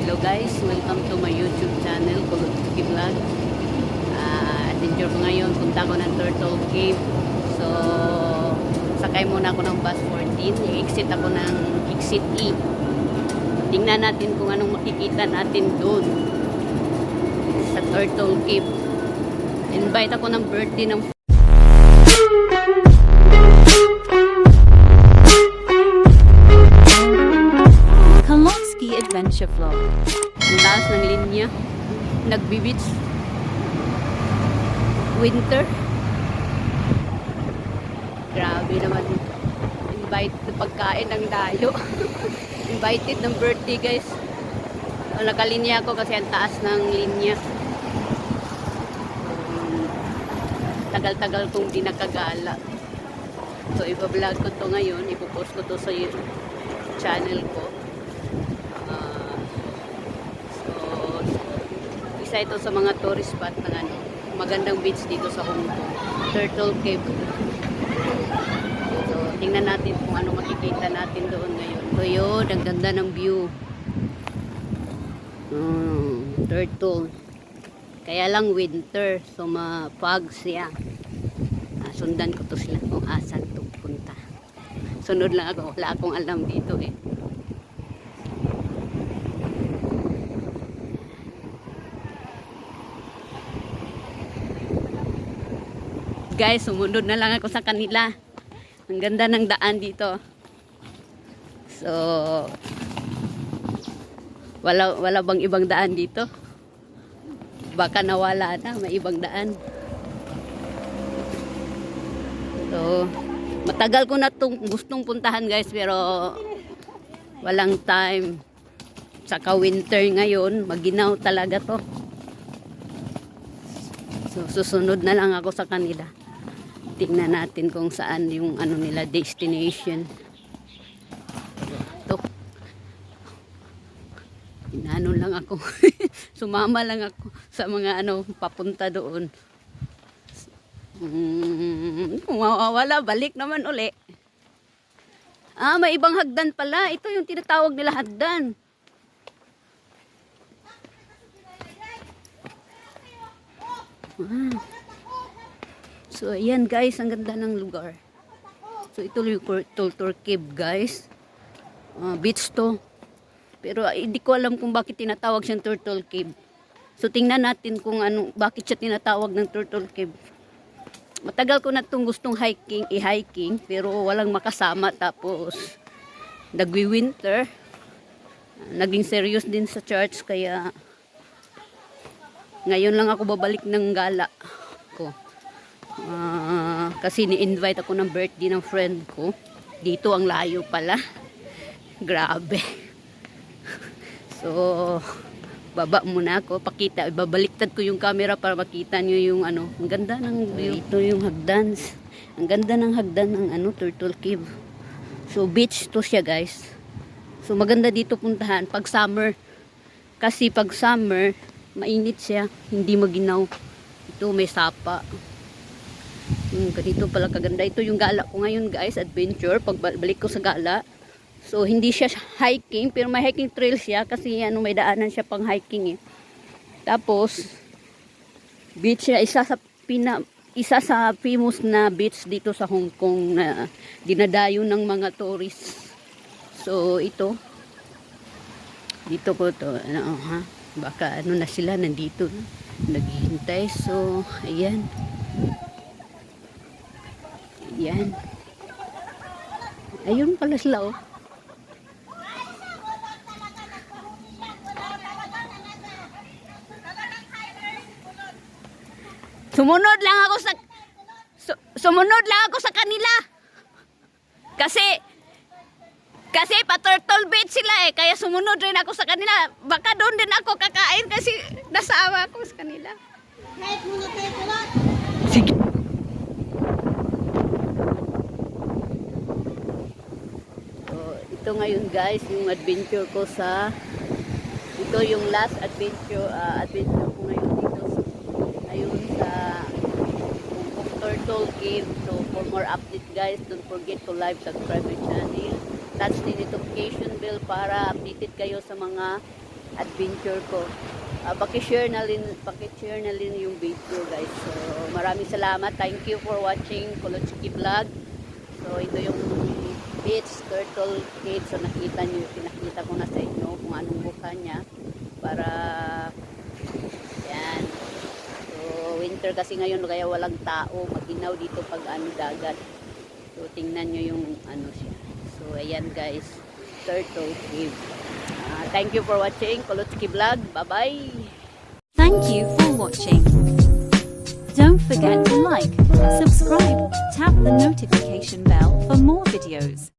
Hello guys, welcome to my YouTube channel, Kulutski Vlog. Adventure ko ngayon, punta ko ng Turtle Cave. So, sakay muna ako ng bus 14. I-exit ako ng exit E. Tingnan natin kung anong makikita natin doon sa Turtle Cave. Invite ako ng birthday ng Kalonsky Adventure Vlog. ang taas ng linya. Nagbibits. Winter. Grabe naman. Invited pagkain ng dayo. Invited ng birthday guys. Nakalinya ako kasi ang taas ng linya. Tagal-tagal kong di nakagala. So iba-vlog ko to ngayon. Ipopost ko to sa channel ko. Isa ito sa mga tourist spot ng magandang beach dito sa Hong Kong. Turtle Cave. So, tingnan natin kung ano makikita natin doon ngayon. So, yun, ang ganda ng view. Turtle. Kaya lang winter. So, ma-fog siya. Sundan ko to sila kung asan to punta. Sunod lang ako. Wala akong alam dito eh. Guys, sumunod na lang ako sa kanila. Ang ganda ng daan dito. So, wala bang ibang daan dito? Baka nawala na, may ibang daan. So, matagal ko na itong gustong puntahan guys, pero walang time. Saka winter ngayon, maginaw talaga to. So, susunod na lang ako sa kanila. Tingnan natin kung saan yung ano nila destination. Ito. Inano lang ako. Sumama lang ako sa mga papunta doon. Kung mawawala, balik naman uli. May ibang hagdan pala. Ito yung tinatawag nila hagdan. So, ayan guys, ang ganda ng lugar. So, ito yung Turtle Cave guys. Beach to. Pero hindi ko alam kung bakit tinatawag siyang Turtle Cave. So, tingnan natin kung bakit siya tinatawag ng Turtle Cave. Matagal ko na itong gustong i-hiking, pero walang makasama. Tapos, nagwi-winter. Naging serious din sa church, kaya ngayon lang ako babalik ng gala ko. Kasi ni-invite ako ng birthday ng friend ko. Dito ang layo pala. Grabe. So, baba muna ako. Ibabaliktad ko yung camera para makita nyo yung ang ganda ng view. Ito yung hagdans. Ang ganda ng hagdan ng Turtle Cave. So, beach to siya guys. So, maganda dito puntahan pag summer. Kasi pag summer, mainit siya. Hindi maginaw. Ito may sapa. Ganito pala kaganda. Ito yung gala ko ngayon guys, adventure, pagbalik ko sa gala. So hindi siya hiking, pero may hiking trail siya kasi may daanan siya pang hiking eh. Tapos beach siya, isa sa famous na beach dito sa Hong Kong na dinadayo ng mga tourists. So ito dito ko to baka na sila nandito naghihintay. So ayan. Yan. Ayun pala sila oh. Sumunod lang ako sa kanila. Kasi pa Turtle Beach sila eh, kaya sumunod rin ako sa kanila. Baka doon din ako kakain kasi nasama ako sa kanila. Sige. Ito ngayon guys, yung adventure ko ito yung last adventure ko ngayon dito sa Turtle Cave. So for more updates guys, don't forget to like, subscribe my channel, touch the notification bell para updated kayo sa mga adventure ko. Paki-share na rin yung video guys. So maraming salamat. Thank you for watching Kolotsky Vlog. So ito yung beach turtle cave. So pinakita ko na sa inyo kung anong mukha niya para yan. So winter kasi ngayon kaya walang tao, maginaw dito pag dagat. So tingnan nyo yung siya. So ayan guys, turtle cave. Thank you for watching Kolotsky Vlog. Bye-bye. Thank you for watching. Don't forget to like, subscribe, tap the notification bell for more videos.